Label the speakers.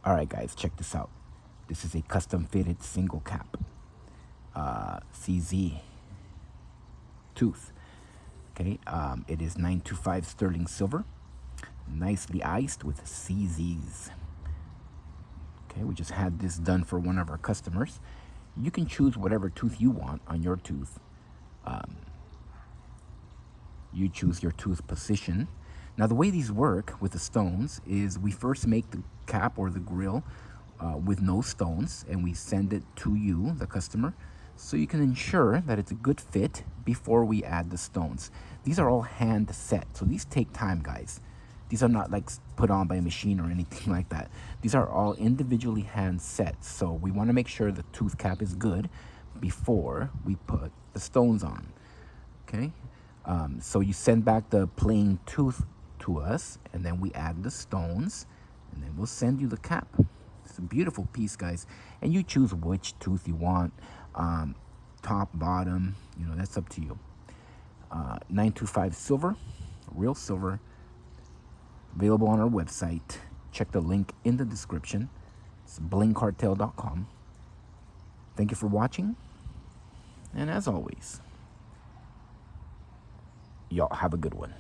Speaker 1: All right, guys, check this out. This is a custom fitted single cap CZ tooth. Okay, it is 925 sterling silver, nicely iced with CZs. Okay, we just had this done for one of our customers. You can choose whatever tooth you want on your tooth. You choose your tooth position. Now, the way these work with the stones is we first make the cap or the grill with no stones, and we send it to you, the customer, so you can ensure that it's a good fit before we add the stones. These are all hand set, so these take time, guys. These are not like put on by a machine or anything like that. These are all individually hand set, so we want to make sure the tooth cap is good before we put the stones on. Okay, so you send back the plain tooth to us, and then we add the stones, and then we'll send you the cap. It's a beautiful piece, guys, and you choose which tooth you want, top, bottom, you know, that's up to you. 925 silver, real silver, available on our website. Check the link in the description. It's blingcartel.com. Thank you for watching, and as always, y'all have a good one.